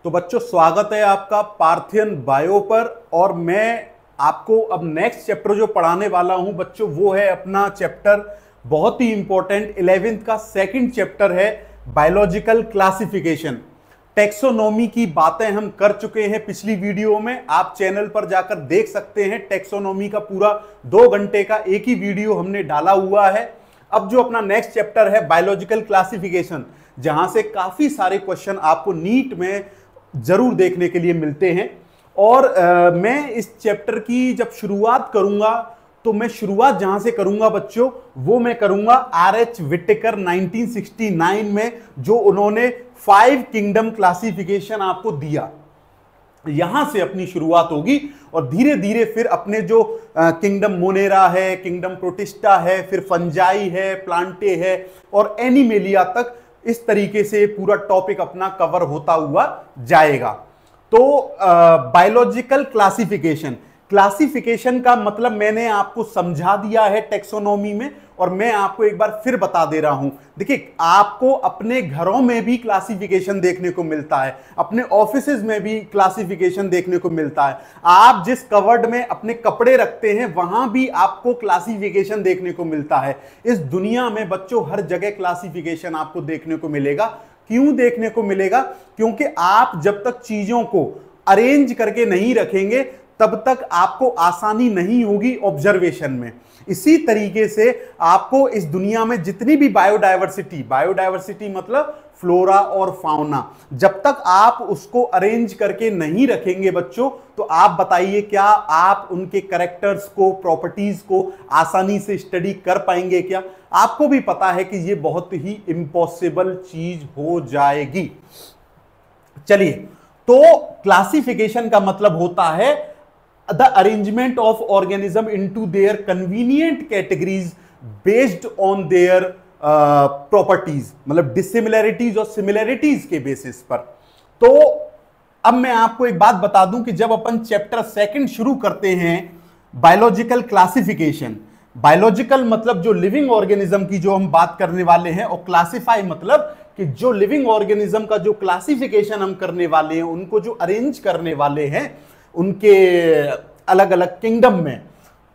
तो बच्चों स्वागत है आपका पार्थियन बायो पर। और मैं आपको अब नेक्स्ट चैप्टर जो पढ़ाने वाला हूं बच्चों वो है अपना चैप्टर बहुत ही इंपॉर्टेंट 11th का सेकंड चैप्टर है बायोलॉजिकल क्लासिफिकेशन। टेक्सोनॉमी की बातें हम कर चुके हैं पिछली वीडियो में, आप चैनल पर जाकर देख सकते हैं। टेक्सोनॉमी का पूरा 2 घंटे का एक ही वीडियो हमने डाला हुआ है। अब जो अपना नेक्स्ट चैप्टर है बायोलॉजिकल क्लासिफिकेशन, जहां से काफी सारे क्वेश्चन आपको नीट में जरूर देखने के लिए मिलते हैं। और मैं इस चैप्टर की जब शुरुआत करूंगा तो मैं शुरुआत जहां से करूंगा बच्चों वो मैं करूंगा आर.एच. विटेकर 1969 में, जो उन्होंने 5 किंगडम क्लासिफिकेशन आपको दिया, यहां से अपनी शुरुआत होगी। और धीरे धीरे फिर अपने जो किंगडम मोनेरा है, किंगडम प्रोटिस्टा है, फिर फंजाई है, प्लांटे है और एनिमेलिया तक इस तरीके से पूरा टॉपिक अपना कवर होता हुआ जाएगा। तो बायोलॉजिकल क्लासिफिकेशन का मतलब मैंने आपको समझा दिया है टेक्सोनॉमी में, और मैं आपको एक बार फिर बता दे रहा हूं। देखिए, आपको अपने घरों में भी क्लासिफिकेशन देखने को मिलता है, अपने ऑफिसेज में भी क्लासिफिकेशन देखने को मिलता है, आप जिस कवर्ड में अपने कपड़े रखते हैं वहां भी आपको क्लासिफिकेशन देखने को मिलता है। इस दुनिया में बच्चों हर जगह क्लासिफिकेशन आपको देखने को मिलेगा। क्यों देखने को मिलेगा? क्योंकि आप जब तक चीजों को अरेंज करके नहीं रखेंगे तब तक आपको आसानी नहीं होगी ऑब्जर्वेशन में। इसी तरीके से आपको इस दुनिया में जितनी भी बायोडायवर्सिटी मतलब फ्लोरा और फाउना, जब तक आप उसको अरेंज करके नहीं रखेंगे बच्चों, तो आप बताइए क्या आप उनके कैरेक्टर्स को, प्रॉपर्टीज को आसानी से स्टडी कर पाएंगे क्या? आपको भी पता है कि यह बहुत ही इम्पॉसिबल चीज हो जाएगी। चलिए, तो क्लासिफिकेशन का मतलब होता है the arrangement of organism into their convenient categories based on their properties, मतलब dissimilarities और similarities के बेसिस पर। तो अब मैं आपको एक बात बता दूं कि जब अपन चैप्टर 2 शुरू करते हैं बायोलॉजिकल क्लासिफिकेशन, बायोलॉजिकल मतलब जो लिविंग ऑर्गेनिज्म की जो हम बात करने वाले हैं, और क्लासिफाई मतलब कि जो लिविंग ऑर्गेनिज्म का जो क्लासिफिकेशन हम करने वाले हैं, उनको जो अरेंज करने वाले हैं उनके अलग अलग किंगडम में,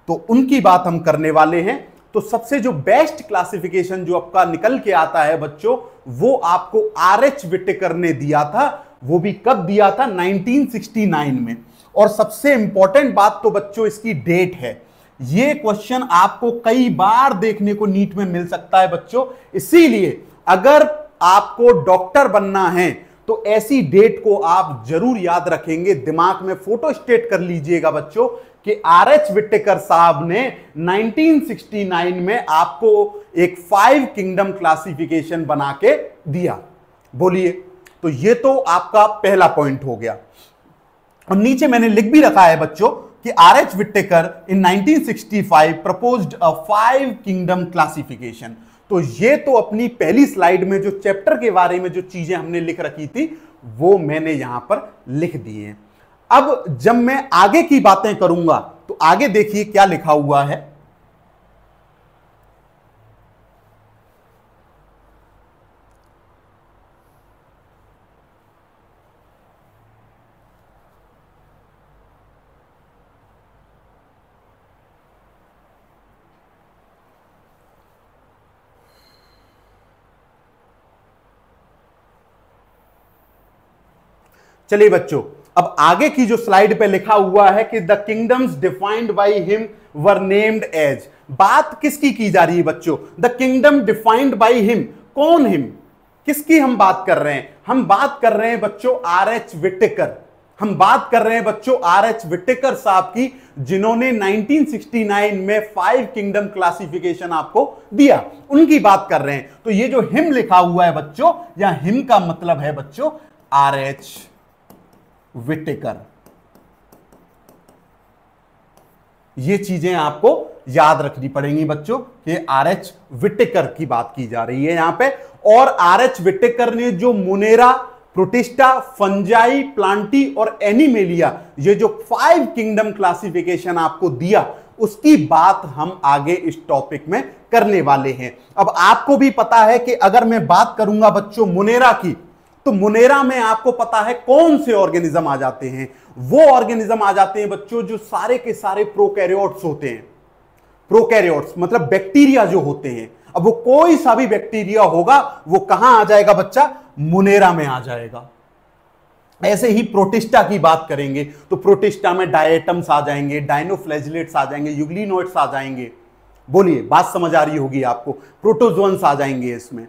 तो उनकी बात हम करने वाले हैं। तो सबसे जो बेस्ट क्लासिफिकेशन जो आपका निकल के आता है बच्चों, वो आपको आर.एच. विटेकर ने दिया था। वो भी कब दिया था? 1969 में। और सबसे इंपॉर्टेंट बात तो बच्चों इसकी डेट है। ये क्वेश्चन आपको कई बार देखने को नीट में मिल सकता है बच्चों। इसीलिए अगर आपको डॉक्टर बनना है तो ऐसी डेट को आप जरूर याद रखेंगे, दिमाग में फोटो स्टेट कर लीजिएगा बच्चों कि आर.एच. विटेकर साहब ने 1969 में आपको एक 5 किंगडम क्लासिफिकेशन बना के दिया। बोलिए, तो ये तो आपका पहला पॉइंट हो गया। और नीचे मैंने लिख भी रखा है बच्चों कि आर.एच. विटेकर इन 1965 प्रपोज्ड अ 5 किंगडम क्लासिफिकेशन। तो ये तो अपनी पहली स्लाइड में जो चैप्टर के बारे में जो चीजें हमने लिख रखी थी वो मैंने यहां पर लिख दी हैं। अब जब मैं आगे की बातें करूंगा तो आगे देखिए क्या लिखा हुआ है। चलिए बच्चों, अब आगे की जो स्लाइड पे लिखा हुआ है कि the kingdoms defined by him were named as. बात किसकी की जा रही है बच्चों? The kingdom defined by him. कौन हिम? किसकी हम बात कर रहे हैं? हम बात कर रहे हैं बच्चों आर.एच. विटेकर। हम बात कर रहे हैं बच्चों आर.एच. विटेकर साहब की, जिन्होंने 1969 में 5 किंगडम क्लासिफिकेशन आपको दिया, उनकी बात कर रहे हैं। तो ये जो हिम लिखा हुआ है बच्चों, या हिम का मतलब है बच्चों आर.एच. विटेकर। ये चीजें आपको याद रखनी पड़ेंगी बच्चों कि आर.एच. विटेकर की बात की जा रही है यहां पे। और आर.एच. विटेकर ने जो मोनेरा, प्रोटिस्टा, फंजाई, प्लांटी और एनिमेलिया, ये जो 5 किंगडम क्लासिफिकेशन आपको दिया, उसकी बात हम आगे इस टॉपिक में करने वाले हैं। अब आपको भी पता है कि अगर मैं बात करूंगा बच्चों मोनेरा की, तो मुनेरा में आपको पता है कौन से ऑर्गेनिज्म आ जाते हैं? वो ऑर्गेनिज्म आ जाते हैं बच्चों जो सारे के सारे प्रोकैरियोट्स होते हैं। प्रोकैरियोट्स मतलब बैक्टीरिया जो होते हैं। अब वो कोई सा भी बैक्टीरिया होगा वो कहां आ जाएगा बच्चा? मुनेरा में आ जाएगा। ऐसे ही प्रोटिस्टा की बात करेंगे तो प्रोटिस्टा में डायटम्स आ जाएंगे, डायनोफ्लैजिलेट्स आ जाएंगे, यूग्लिनोइड्स आ जाएंगे। बोलिए, बात समझ आ रही होगी आपको? प्रोटोजोन्स आ जाएंगे इसमें।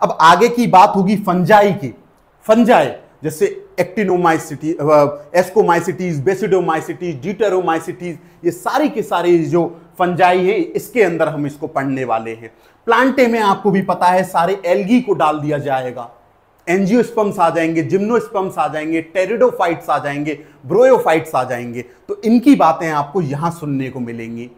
अब आगे की बात होगी फंजाई की। फंजाई जैसे एक्टिनोमाइसिटी, एस्कोमाइसिटीज, बेसिडोमाइसिटीज, डिटेरोमाइसिटीज, ये सारी के सारे जो फंजाई है इसके अंदर हम इसको पढ़ने वाले हैं। प्लांटे में आपको भी पता है सारे एल्गी को डाल दिया जाएगा। एंजियोस्पर्म्स आ जाएंगे, जिम्नोस्पर्म्स आ जाएंगे, टेरिडोफाइट्स आ जाएंगे, ब्रोयोफाइट्स आ जाएंगे। तो इनकी बातें आपको यहां सुनने को मिलेंगी।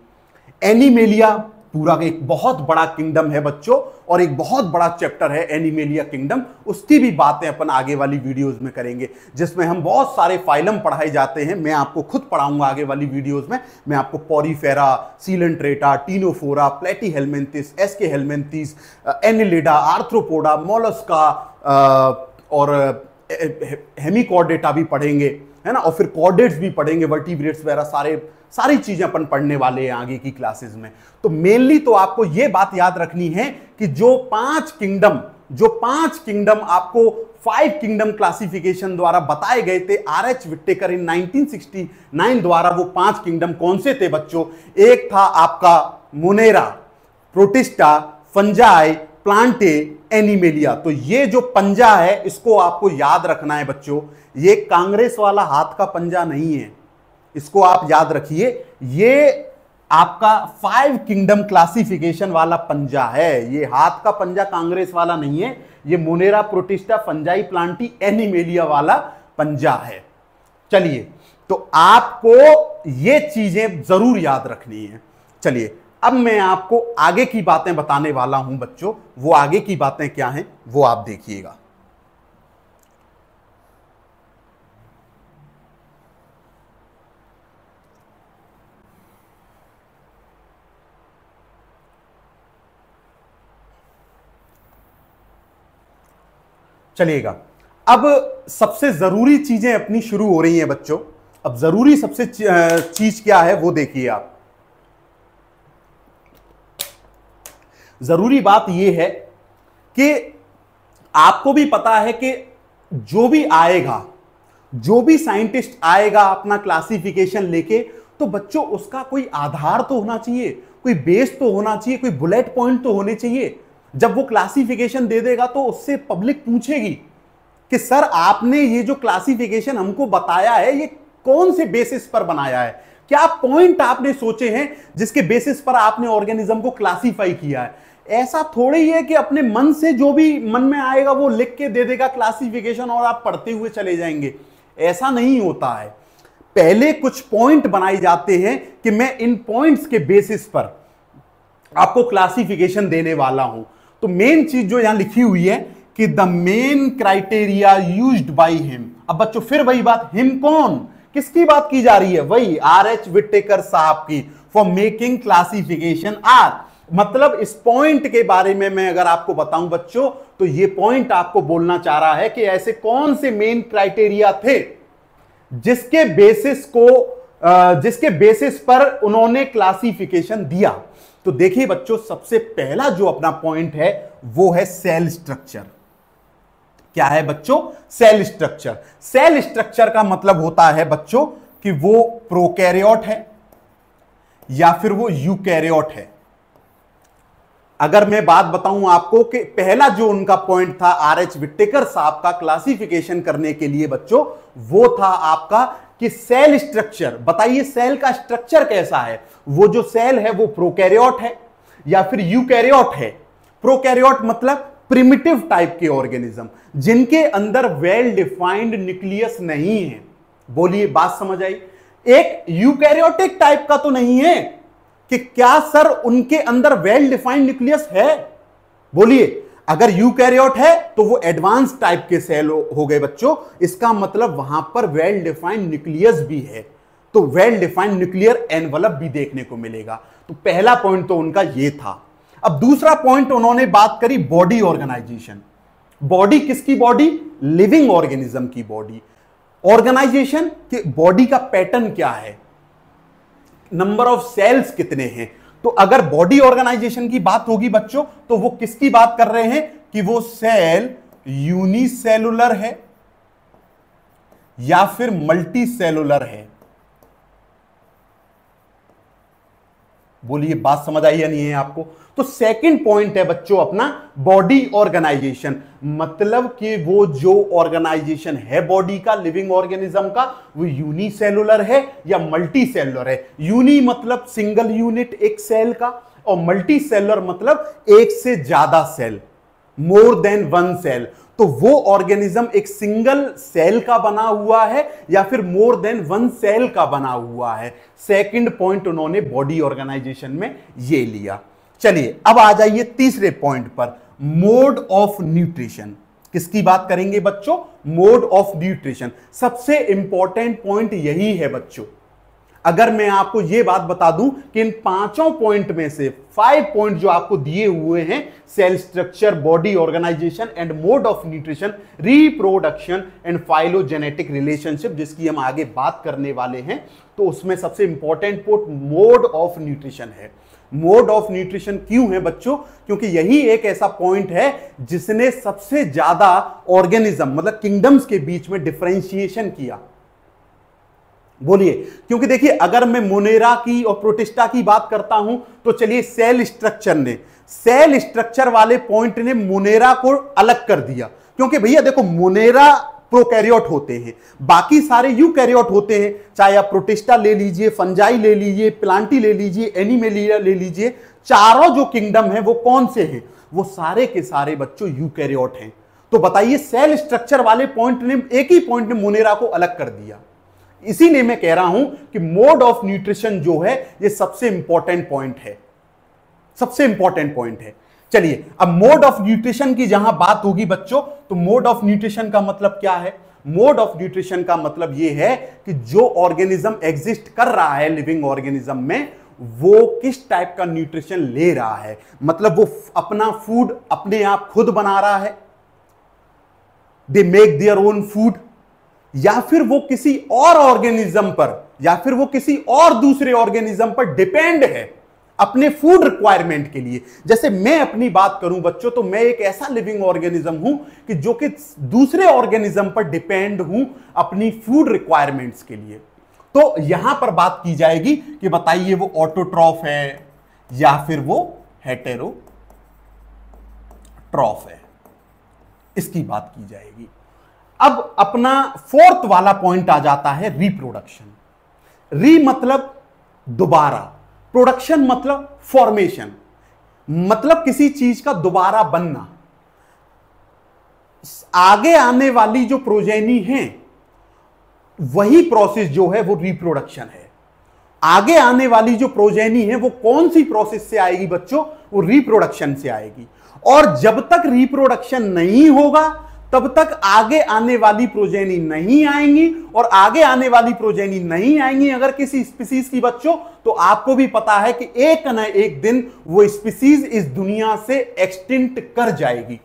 एनिमेलिया पूरा एक बहुत बड़ा किंगडम है बच्चों, और एक बहुत बड़ा चैप्टर है एनिमेलिया किंगडम। उसकी भी बातें अपन आगे वाली वीडियोस में करेंगे, जिसमें हम बहुत सारे फाइलम पढ़ाए जाते हैं। मैं आपको खुद पढ़ाऊंगा आगे वाली वीडियोस में। मैं आपको Porifera, Coelenterata, Ctenophora, Platyhelminthes, Aschelminthes, Annelida, Arthropoda, Mollusca और हेमिकॉर्डेटा भी पढ़ेंगे, है ना। और फिर कॉर्डेट्स भी पढ़ेंगे, वर्टिब्रेट्स वगैरह, सारी चीजें अपन पढ़ने वाले हैं आगे की क्लासेस में। तो मेनली तो आपको यह बात याद रखनी है कि जो पांच किंगडम आपको 5 किंगडम क्लासिफिकेशन द्वारा बताए गए थे आर.एच. विट्टेकर इन 1969 द्वारा, वो 5 किंगडम कौन से थे बच्चों? एक था आपका मुनेरा, प्रोटिस्टा, फंजाई, प्लांटे, एनिमेलिया। तो ये जो पंजा है इसको आपको याद रखना है बच्चों। ये कांग्रेस वाला हाथ का पंजा नहीं है, इसको आप याद रखिए। ये आपका 5 किंगडम क्लासिफिकेशन वाला पंजा है। ये हाथ का पंजा कांग्रेस वाला नहीं है, ये मुनेरा, प्रोटिस्टा, फंजाई, प्लांटी, एनिमेलिया वाला पंजा है। चलिए, तो आपको ये चीजें जरूर याद रखनी है। चलिए, अब मैं आपको आगे की बातें बताने वाला हूं बच्चों। वो आगे की बातें क्या हैं वो आप देखिएगा। चलिएगा, अब सबसे जरूरी चीजें अपनी शुरू हो रही हैं बच्चों। अब जरूरी सबसे चीज क्या है वो देखिए आप। जरूरी बात यह है कि आपको भी पता है कि जो भी आएगा, जो भी साइंटिस्ट आएगा अपना क्लासिफिकेशन लेके, तो बच्चों उसका कोई आधार तो होना चाहिए, कोई बेस तो होना चाहिए, कोई बुलेट पॉइंट तो होने चाहिए। जब वो क्लासिफिकेशन दे देगा तो उससे पब्लिक पूछेगी कि सर आपने ये जो क्लासिफिकेशन हमको बताया है ये कौन से बेसिस पर बनाया है, क्या पॉइंट आपने सोचे हैं जिसके बेसिस पर आपने ऑर्गेनिज्म को क्लासिफाई किया है। ऐसा थोड़ी ही है कि अपने मन से जो भी मन में आएगा वो लिख के दे देगा क्लासिफिकेशन और आप पढ़ते हुए चले जाएंगे। ऐसा नहीं होता है। पहले कुछ पॉइंट बनाए जाते हैं कि मैं इन पॉइंट्स के बेसिस पर आपको क्लासिफिकेशन देने वाला हूं। तो मेन चीज जो यहां लिखी हुई है कि the main criteria used by him. अब बच्चों फिर वही बात, हिम कौन, किसकी बात की जा रही है? वही आर.एच. विट्टेकर साहब की, फॉर मेकिंग क्लासिफिकेशन आर। मतलब इस पॉइंट के बारे में मैं अगर आपको बताऊं बच्चों, तो ये पॉइंट आपको बोलना चाह रहा है कि ऐसे कौन से मेन क्राइटेरिया थे जिसके बेसिस पर उन्होंने क्लासिफिकेशन दिया। तो देखिए बच्चों, सबसे पहला जो अपना पॉइंट है वो है सेल स्ट्रक्चर। क्या है बच्चों? Cell structure. सेल स्ट्रक्चर का मतलब होता है बच्चों कि वो प्रोकैरियोट है या फिर वो यूकैरियोट है। अगर मैं बात बताऊं आपको कि पहला जो उनका पॉइंट था आर.एच. विट्टेकर साहब का क्लासिफिकेशन करने के लिए बच्चों, वो था आपका कि सेल स्ट्रक्चर, बताइए सेल का स्ट्रक्चर कैसा है। वो जो सेल है वो प्रोकैरियोट है या फिर यूकैरियोट है। प्रोकैरियोट मतलब प्रिमिटिव टाइप के ऑर्गेनिज्म जिनके अंदर वेल डिफाइंड न्यूक्लियस नहीं है। बोलिए, बात समझ आई? एक यूकैरियोटिक टाइप का तो नहीं है कि क्या सर उनके अंदर वेल डिफाइंड न्यूक्लियस है? बोलिए, अगर यूकैरियोट है तो वो एडवांस टाइप के सेल हो गए बच्चों। इसका मतलब वहां पर वेल डिफाइंड न्यूक्लियस भी है, तो वेल डिफाइंड न्यूक्लियर एनवलप भी देखने को मिलेगा। तो पहला पॉइंट तो उनका ये था। अब दूसरा पॉइंट उन्होंने बात करी बॉडी ऑर्गेनाइजेशन। बॉडी किसकी बॉडी? लिविंग ऑर्गेनिज्म की बॉडी। ऑर्गेनाइजेशन के बॉडी का पैटर्न क्या है, नंबर ऑफ सेल्स कितने हैं। तो अगर बॉडी ऑर्गेनाइजेशन की बात होगी बच्चों तो वो किसकी बात कर रहे हैं कि वो सेल यूनिसेलुलर है या फिर मल्टी सेलुलर है। बोलिए बात समझ आई या नहीं है आपको। तो सेकंड पॉइंट है बच्चों अपना बॉडी ऑर्गेनाइजेशन, मतलब कि वो जो ऑर्गेनाइजेशन है बॉडी का, लिविंग ऑर्गेनिज्म का, वो यूनिसेलुलर है या मल्टी सेलुलर है। यूनि मतलब सिंगल यूनिट एक सेल का, और मल्टी सेलुलर मतलब एक से ज्यादा cell, more than one cell. तो वो ऑर्गेनिज्म एक सिंगल सेल का बना हुआ है या फिर मोर देन वन सेल का बना हुआ है। सेकंड पॉइंट उन्होंने बॉडी ऑर्गेनाइजेशन में ये लिया। चलिए अब आ जाइए तीसरे पॉइंट पर, मोड ऑफ न्यूट्रिशन। किसकी बात करेंगे बच्चों, मोड ऑफ न्यूट्रिशन। सबसे इंपॉर्टेंट पॉइंट यही है बच्चों। अगर मैं आपको यह बात बता दूं कि इन पांचों पॉइंट में से 5 पॉइंट जो आपको दिए हुए हैं, cell structure, body organisation and mode of nutrition, reproduction and phylogenetic relationship, जिसकी हम आगे बात करने वाले हैं, तो उसमें सबसे important point mode of nutrition है। मोड ऑफ न्यूट्रिशन क्यों है बच्चों, क्योंकि यही एक ऐसा पॉइंट है जिसने सबसे ज्यादा ऑर्गेनिज्म मतलब किंगडम्स के बीच में डिफरेंशिएशन किया। बोलिए, क्योंकि देखिए अगर मैं मोनेरा की और प्रोटिस्टा की बात करता हूं तो चलिए सेल स्ट्रक्चर वाले पॉइंट ने मोनेरा को अलग कर दिया, क्योंकि भैया देखो मोनेरा प्रोकैरियोट होते हैं, बाकी सारे यूकैरियोट होते हैं। चाहे आप प्रोटिस्टा ले लीजिए, फंजाई ले लीजिए, प्लांटी ले लीजिए, एनिमेलिया ले लीजिए, चारों जो किंगडम है वो कौन से हैं, वो सारे के सारे बच्चों यूकैरियोट हैं। तो बताइए सेल स्ट्रक्चर वाले पॉइंट ने, एक ही पॉइंट ने मोनेरा को अलग कर दिया। इसीलिए मैं कह रहा हूं कि मोड ऑफ न्यूट्रिशन जो है ये सबसे इंपॉर्टेंट पॉइंट है, सबसे इंपॉर्टेंट पॉइंट है। चलिए अब मोड ऑफ न्यूट्रिशन की जहां बात होगी बच्चों, तो मोड ऑफ न्यूट्रिशन का मतलब क्या है। मोड ऑफ न्यूट्रिशन का मतलब यह है कि जो ऑर्गेनिज्म एग्जिस्ट कर रहा है लिविंग ऑर्गेनिज्म में, वो किस टाइप का न्यूट्रिशन ले रहा है। मतलब वो अपना फूड अपने आप खुद बना रहा है, they make their own food, या फिर वो किसी और ऑर्गेनिज्म पर या फिर वो किसी और दूसरे ऑर्गेनिज्म पर डिपेंड है अपने फूड रिक्वायरमेंट के लिए। जैसे मैं अपनी बात करूं बच्चों, तो मैं एक ऐसा लिविंग ऑर्गेनिज्म हूं कि जो कि दूसरे ऑर्गेनिज्म पर डिपेंड हूं अपनी फूड रिक्वायरमेंट्स के लिए। तो यहां पर बात की जाएगी कि बताइए वो ऑटोट्रॉफ है या फिर वो हेटेरोट्रॉफ है, इसकी बात की जाएगी। अब अपना फोर्थ वाला पॉइंट आ जाता है रिप्रोडक्शन। री मतलब दोबारा, प्रोडक्शन मतलब फॉर्मेशन, मतलब किसी चीज का दोबारा बनना। आगे आने वाली जो प्रोजेनी है वही प्रोसेस जो है वो रिप्रोडक्शन है। आगे आने वाली जो प्रोजेनी है वो कौन सी प्रोसेस से आएगी बच्चों, वो रिप्रोडक्शन से आएगी। और जब तक रिप्रोडक्शन नहीं होगा तब तक आगे आने वाली प्रोजेनी नहीं आएंगी, और आगे आने वाली प्रोजेनी नहीं आएंगी अगर किसी स्पीसीज की बच्चों, तो आपको भी पता है कि एक न एक दिन वो स्पीसीज इस दुनिया से एक्सटिंक्ट कर जाएगी।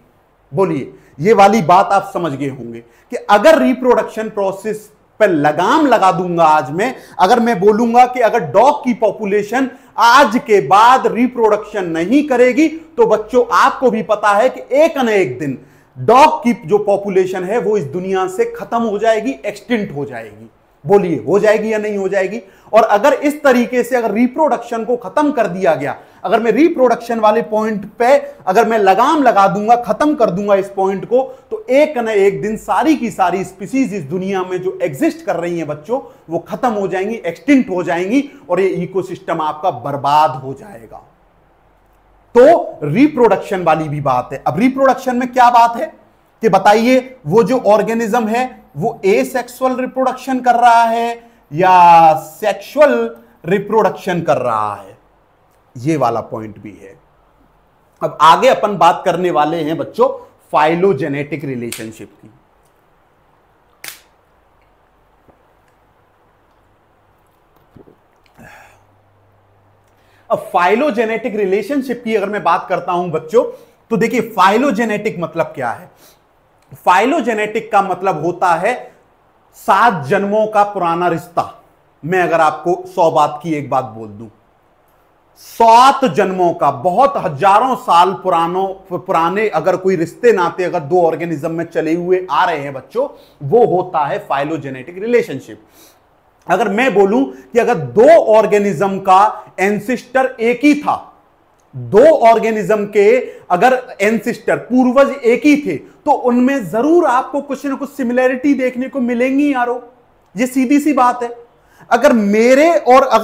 बोलिए, ये वाली बात आप समझ गए होंगे कि अगर रिप्रोडक्शन प्रोसेस पर लगाम लगा दूंगा आज मैं, अगर मैं बोलूंगा कि अगर डॉग की पॉपुलेशन आज के बाद रिप्रोडक्शन नहीं करेगी, तो बच्चों आपको भी पता है कि एक न एक दिन डॉग की जो पॉपुलेशन है वो इस दुनिया से खत्म हो जाएगी, एक्सटिंक्ट हो जाएगी। बोलिए, हो जाएगी या नहीं हो जाएगी। और अगर इस तरीके से अगर रिप्रोडक्शन को खत्म कर दिया गया, अगर मैं रिप्रोडक्शन वाले पॉइंट पे अगर मैं लगाम लगा दूंगा, खत्म कर दूंगा इस पॉइंट को, तो एक न एक दिन सारी की सारी स्पीसीज इस दुनिया में जो एग्जिस्ट कर रही हैं बच्चों, वो खत्म हो जाएंगी, एक्सटिंक्ट हो जाएंगी, और ये इकोसिस्टम आपका बर्बाद हो जाएगा। तो रिप्रोडक्शन वाली भी बात है। अब रिप्रोडक्शन में क्या बात है कि बताइए वो जो ऑर्गेनिज्म है वो एसेक्सुअल रिप्रोडक्शन कर रहा है या सेक्सुअल रिप्रोडक्शन कर रहा है, ये वाला पॉइंट भी है। अब आगे अपन बात करने वाले हैं बच्चों फाइलोजेनेटिक रिलेशनशिप की। अब फाइलोजेनेटिक रिलेशनशिप की अगर मैं बात करता हूं बच्चों, तो देखिए फाइलोजेनेटिक मतलब क्या है। फाइलोजेनेटिक का मतलब होता है 7 जन्मों का पुराना रिश्ता। मैं अगर आपको 100 बात की एक बात बोल दूं, 7 जन्मों का, बहुत हजारों साल पुराने अगर कोई रिश्ते नाते अगर 2 ऑर्गेनिज्म में चले हुए आ रहे हैं बच्चों, वो होता है फाइलोजेनेटिक रिलेशनशिप। अगर मैं बोलूं कि अगर 2 ऑर्गेनिज्म का एंसिस्टर एक ही था, 2 ऑर्गेनिज्म के अगर एंसिस्टर पूर्वज एक ही थे, तो उनमें जरूर आपको कुछ ना कुछ सिमिलैरिटी देखने को मिलेंगी यारो, ये सीधी सी बात है। अगर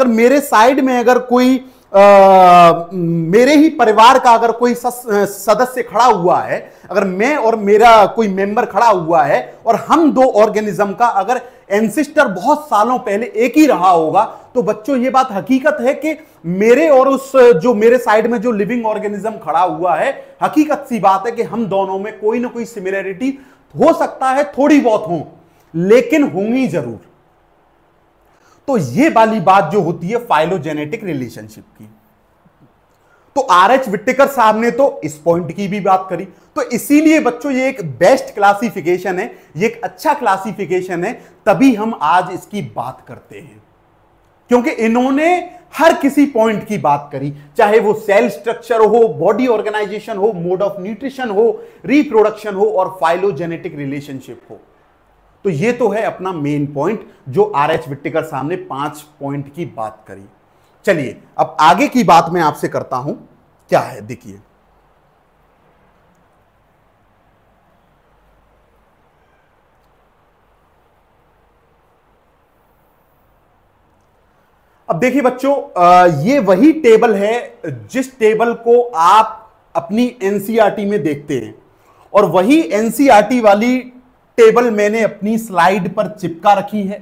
मेरे साइड में अगर कोई मेरे ही परिवार का अगर कोई सदस्य खड़ा हुआ है, अगर मैं और मेरा कोई मेंबर खड़ा हुआ है और हम 2 ऑर्गेनिज्म का अगर एंसिस्टर बहुत सालों पहले एक ही रहा होगा, तो बच्चों ये बात हकीकत है कि मेरे और उस जो मेरे साइड में जो लिविंग ऑर्गेनिज्म खड़ा हुआ है, हकीकत सी बात है कि हम दोनों में कोई ना कोई सिमिलरिटी हो सकता है, थोड़ी बहुत हो, लेकिन होंगी जरूर। तो ये वाली बात जो होती है फाइलोजेनेटिक रिलेशनशिप की, तो आर.एच. विट्टिकर साहब ने तो इस पॉइंट की भी बात करी। तो इसीलिए बच्चों ये एक बेस्ट क्लासिफिकेशन है, ये एक अच्छा क्लासिफिकेशन है, तभी हम आज इसकी बात करते हैं, क्योंकि इन्होंने हर किसी पॉइंट की बात करी, चाहे वो सेल स्ट्रक्चर हो, बॉडी ऑर्गेनाइजेशन हो, मोड ऑफ न्यूट्रिशन हो, रिप्रोडक्शन हो और फाइलोजेनेटिक रिलेशनशिप हो। तो ये तो है अपना मेन पॉइंट जो आर.एच. विट्टिकर साहब ने 5 पॉइंट की बात करी। चलिए अब आगे की बात मैं आपसे करता हूं, क्या है देखिए। अब देखिए बच्चों, ये वही टेबल है जिस टेबल को आप अपनी एनसीईआरटी में देखते हैं, और वही एनसीईआरटी वाली टेबल मैंने अपनी स्लाइड पर चिपका रखी है।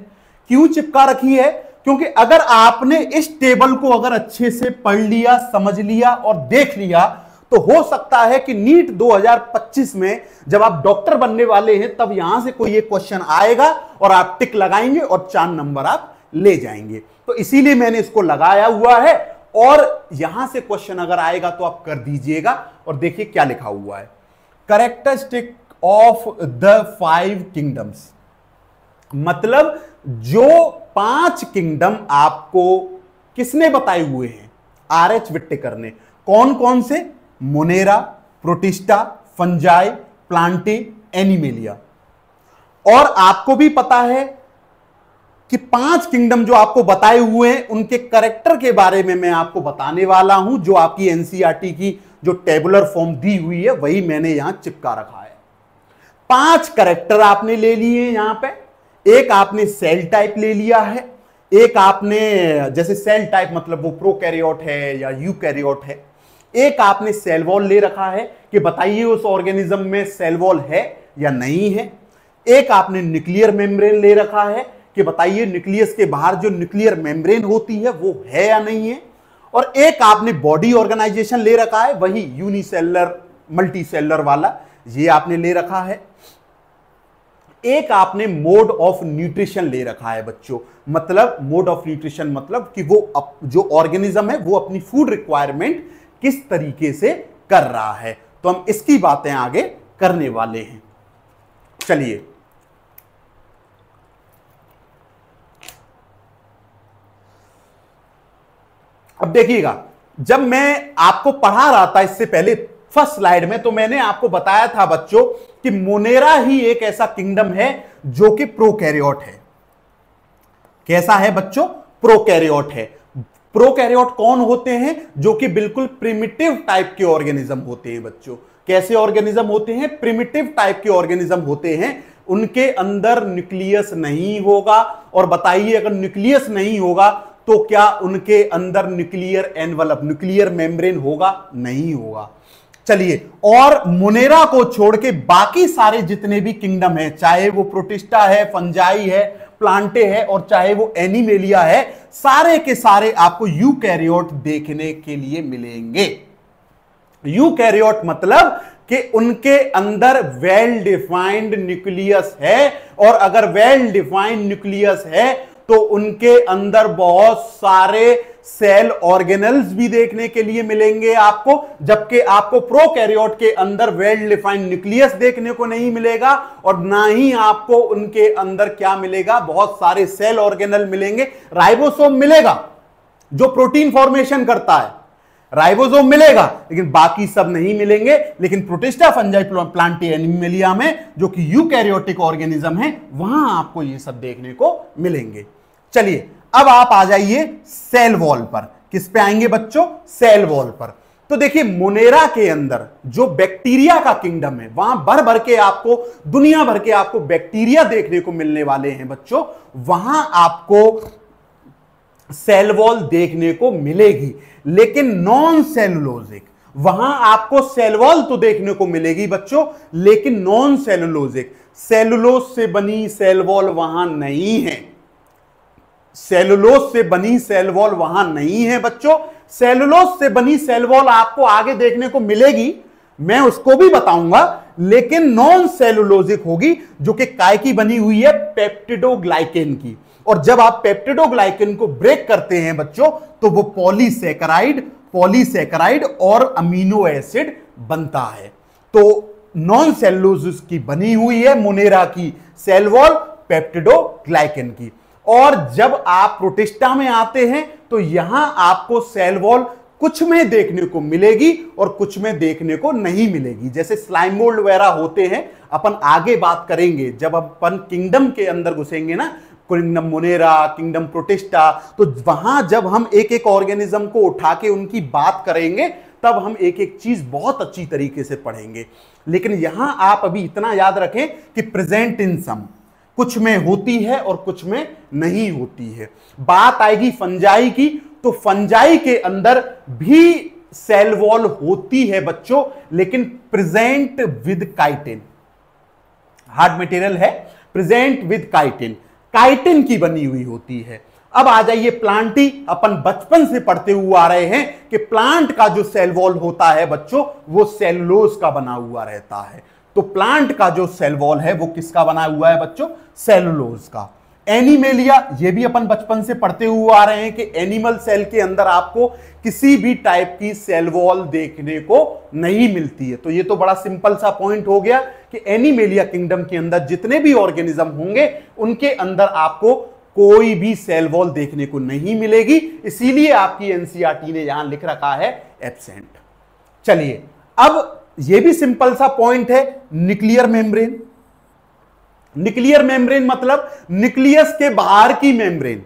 क्यों चिपका रखी है? क्योंकि अगर आपने इस टेबल को अगर अच्छे से पढ़ लिया, समझ लिया और देख लिया, तो हो सकता है कि नीट 2025 में जब आप डॉक्टर बनने वाले हैं, तब यहां से कोई एक क्वेश्चन आएगा और आप टिक लगाएंगे और 4 नंबर आप ले जाएंगे। तो इसीलिए मैंने इसको लगाया हुआ है, और यहां से क्वेश्चन अगर आएगा तो आप कर दीजिएगा। और देखिए क्या लिखा हुआ है, कैरेक्टरिस्टिक ऑफ द 5 किंगडम्स, मतलब जो 5 किंगडम आपको किसने बताए हुए हैं? आर.एच. विट्टिकर ने। कौन कौन से? Monera, protista, fungi, Plantae, animalia. और आपको भी पता है कि 5 किंगडम जो आपको बताए हुए हैं, उनके कैरेक्टर के बारे में मैं आपको बताने वाला हूं। जो आपकी एनसीईआरटी की जो टेबुलर फॉर्म दी हुई है, वही मैंने यहां चिपका रखा है। 5 कैरेक्टर आपने ले लिए यहां पे। एक आपने सेल टाइप ले लिया है, एक आपने, जैसे सेल टाइप मतलब वो प्रोकैरियोट है या यूकैरियोट है। एक आपने सेल वॉल ले रखा है कि बताइए उस ऑर्गेनिज्म में सेल वॉल है या नहीं है। एक आपने न्यूक्लियर मेम्ब्रेन ले रखा है कि बताइए न्यूक्लियस के बाहर जो न्यूक्लियर मेम्ब्रेन होती है वो है या नहीं है। और एक आपने बॉडी ऑर्गेनाइजेशन ले रखा है, वही यूनिसेलुलर मल्टीसेलुलर वाला, ये आपने ले रखा है। एक आपने मोड ऑफ न्यूट्रिशन ले रखा है बच्चों, मतलब मोड ऑफ न्यूट्रिशन मतलब कि वो जो ऑर्गेनिज्म है वो अपनी फूड रिक्वायरमेंट किस तरीके से कर रहा है। तो हम इसकी बातें आगे करने वाले हैं। चलिए अब देखिएगा, जब मैं आपको पढ़ा रहा था इससे पहले फर्स्ट स्लाइड में, तो मैंने आपको बताया था बच्चों कि मोनेरा ही एक ऐसा किंगडम है जो कि प्रोकैरियोट है। कैसा है बच्चों? प्रोकैरियोट है। प्रोकैरियोट कौन होते हैं? जो कि बिल्कुल प्रिमिटिव टाइप के ऑर्गेनिज्म होते हैं बच्चों। कैसे ऑर्गेनिज्म होते हैं? प्रिमिटिव टाइप के ऑर्गेनिज्म होते हैं। उनके अंदर न्यूक्लियस नहीं होगा, और बताइए अगर न्यूक्लियस नहीं होगा तो क्या उनके अंदर न्यूक्लियर एनवलप, न्यूक्लियर मेम्ब्रेन होगा? नहीं होगा। चलिए, और मोनेरा को छोड़ के बाकी सारे जितने भी किंगडम है, चाहे वो प्रोटिस्टा है, फंजाई है, प्लांटे है, और चाहे वो एनिमेलिया है, सारे के सारे आपको यूकैरियोट देखने के लिए मिलेंगे। यूकैरियोट मतलब कि उनके अंदर वेल डिफाइंड न्यूक्लियस है, और अगर वेल डिफाइंड न्यूक्लियस है तो उनके अंदर बहुत सारे सेल ऑर्गेनल्स भी देखने के लिए मिलेंगे आपको, जबकि आपको प्रोकैरियोट के अंदर वेल डिफाइंड न्यूक्लियस देखने को नहीं मिलेगा, और ना ही आपको उनके अंदर क्या मिलेगा, बहुत सारे सेल ऑर्गेनल मिलेंगे। राइबोसोम मिलेगा जो प्रोटीन फॉर्मेशन करता है, राइबोसोम मिलेगा, लेकिन बाकी सब नहीं मिलेंगे। लेकिन प्रोटिस्टा फंजाई प्लांटी एनिमलिया में, जो कि यूकैरियोटिक ऑर्गेनिज्म है, वहां आपको ये सब देखने को मिलेंगे। चलिए अब आप आ जाइए सेल वॉल पर। किस पे आएंगे बच्चों? सेल वॉल पर। तो देखिए मोनेरा के अंदर जो बैक्टीरिया का किंगडम है, वहां भर भर के आपको, दुनिया भर के आपको बैक्टीरिया देखने को मिलने वाले हैं बच्चों। वहां आपको सेल वॉल देखने को मिलेगी, लेकिन नॉन सेलुलोजिक। वहां आपको सेल वॉल तो देखने को मिलेगी बच्चों, लेकिन नॉन सेलुलोजिक, सेलुलोज से बनी सेल वॉल वहां नहीं है। सेलुलोज से बनी सेल वॉल वहां नहीं है बच्चों। सेलुलोज से बनी सेल वॉल आपको आगे देखने को मिलेगी, मैं उसको भी बताऊंगा, लेकिन नॉन सेलुलोजिक होगी, जो कि काय की बनी हुई है? पेप्टिडोग्लाइकेन की। और जब आप पेप्टिडोग्लाइकेन को ब्रेक करते हैं बच्चों, तो वो पॉलीसैकेराइड और अमीनो एसिड बनता है। तो नॉन सेलुलोजिक की बनी हुई है मोनेरा की सेल वॉल, पेप्टिडोग्लाइकेन की। और जब आप प्रोटिस्टा में आते हैं, तो यहां आपको सेल वॉल कुछ में देखने को मिलेगी और कुछ में देखने को नहीं मिलेगी। जैसे स्लाइम मोल्ड वगैरह होते हैं, अपन आगे बात करेंगे जब अपन किंगडम के अंदर घुसेंगे ना, किंगडम मोनेरा, किंगडम प्रोटिस्टा, तो वहां जब हम एक एक ऑर्गेनिज्म को उठा के उनकी बात करेंगे, तब हम एक एक चीज बहुत अच्छी तरीके से पढ़ेंगे। लेकिन यहां आप अभी इतना याद रखें कि प्रेजेंट इन सम, कुछ में होती है और कुछ में नहीं होती है। बात आएगी फंजाई की, तो फंजाई के अंदर भी सेल वॉल होती है बच्चों, लेकिन present with chitin. Hard material है, प्रेजेंट विद काइटिन, काइटिन की बनी हुई होती है। अब आ जाइए प्लांटी। अपन बचपन से पढ़ते हुए आ रहे हैं कि प्लांट का जो सेल वॉल होता है बच्चों, वो सेलुलोज का बना हुआ रहता है। तो प्लांट का जो सेल वॉल है वो किसका बना हुआ है बच्चों? सेलुलोज का। एनिमेलिया, ये भी अपन बचपन से पढ़ते हुए आ रहे हैं कि एनिमल सेल के अंदर आपको किसी भी टाइप की सेल वॉल देखने को नहीं मिलती है। तो ये तो बड़ा सिंपल सा पॉइंट हो गया कि एनिमेलिया किंगडम के अंदर जितने भी ऑर्गेनिज्म होंगे, उनके अंदर आपको कोई भी सेल वॉल देखने को नहीं मिलेगी। इसीलिए आपकी एनसीईआरटी ने यहां लिख रखा है एब्सेंट। चलिए अब ये भी सिंपल सा पॉइंट है, न्यूक्लियर मेम्ब्रेन। न्यूक्लियर मेम्ब्रेन मतलब न्यूक्लियस के बाहर की मेम्ब्रेन।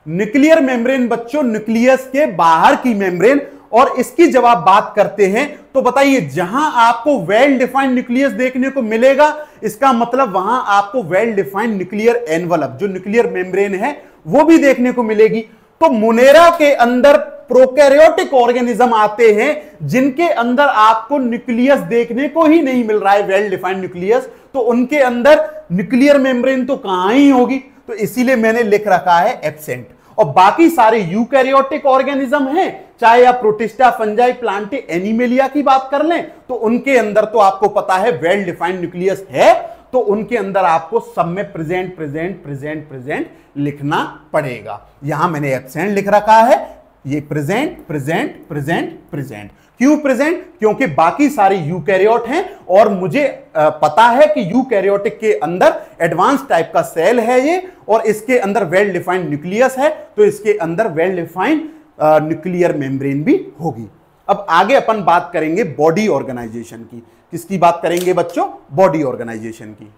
न्यूक्लियर मेम्ब्रेन बच्चों न्यूक्लियस के बाहर की मेम्ब्रेन। और इसकी जब आप बात करते हैं तो बताइए, जहां आपको वेल डिफाइंड न्यूक्लियस देखने को मिलेगा, इसका मतलब वहां आपको वेल डिफाइंड न्यूक्लियर एनवलप, जो न्यूक्लियर मेम्ब्रेन है, वो भी देखने को मिलेगी। तो मोनेरा के अंदर प्रोकैरियोटिक ऑर्गेनिज्म आते हैं जिनके अंदर आपको न्यूक्लियस देखने को ही नहीं मिल रहा है, वेल डिफाइंड न्यूक्लियस। तो उनके अंदर न्यूक्लियर मेम्ब्रेन तो कहां ही होगी, तो इसीलिए मैंने लिख रखा है एब्सेंट। और बाकी सारे यूकैरियोटिक ऑर्गेनिज्म हैं, चाहे आप प्रोटिस्टा, फंजाई, प्लांटी, एनिमेलिया की बात कर लें, तो उनके अंदर तो आपको पता है वेल डिफाइंड न्यूक्लियस है। तो उनके अंदर आपको सब में प्रेजेंट प्रेजेंट प्रेजेंट प्रेजेंट लिखना पड़ेगा। यहां मैंने एब्सेंट लिख रखा है, ये प्रेजेंट प्रेजेंट प्रेजेंट प्रेजेंट। क्यों प्रेजेंट? क्योंकि बाकी सारे यूकैरियोट हैं और मुझे पता है कि यूकैरियोटिक के अंदर एडवांस टाइप का सेल है ये, और इसके अंदर वेल डिफाइंड न्यूक्लियस है, तो इसके अंदर वेल डिफाइंड न्यूक्लियर मेम्ब्रेन भी होगी। अब आगे अपन बात करेंगे बॉडी ऑर्गेनाइजेशन की। किसकी बात करेंगे बच्चों? बॉडी ऑर्गेनाइजेशन की।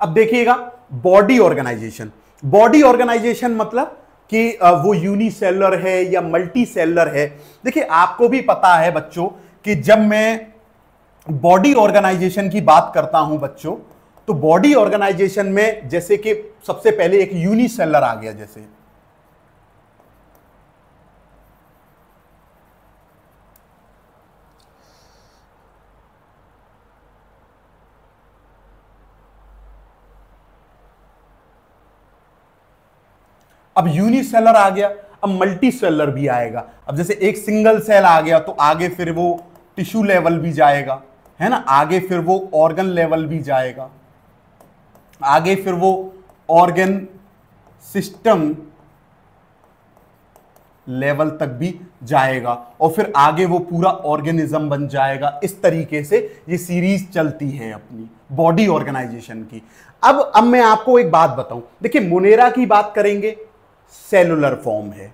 अब देखिएगा बॉडी ऑर्गेनाइजेशन। बॉडी ऑर्गेनाइजेशन मतलब कि वो यूनिसेलुलर है या मल्टी सेलुलर है। देखिए आपको भी पता है बच्चों कि जब मैं बॉडी ऑर्गेनाइजेशन की बात करता हूं बच्चों, तो बॉडी ऑर्गेनाइजेशन में जैसे कि सबसे पहले एक यूनिसेलुलर आ गया। जैसे अब यूनिसेलर आ गया, अब मल्टी सेलर भी आएगा। अब जैसे एक सिंगल सेल आ गया तो आगे फिर वो टिश्यू लेवल भी जाएगा, है ना, आगे फिर वो ऑर्गन लेवल भी जाएगा, आगे फिर वो ऑर्गन सिस्टम लेवल तक भी जाएगा और फिर आगे वो पूरा ऑर्गेनिज्म बन जाएगा। इस तरीके से ये सीरीज चलती है अपनी बॉडी ऑर्गेनाइजेशन की। अब मैं आपको एक बात बताऊं, देखिए मोनेरा की बात करेंगे सेलुलर फॉर्म है,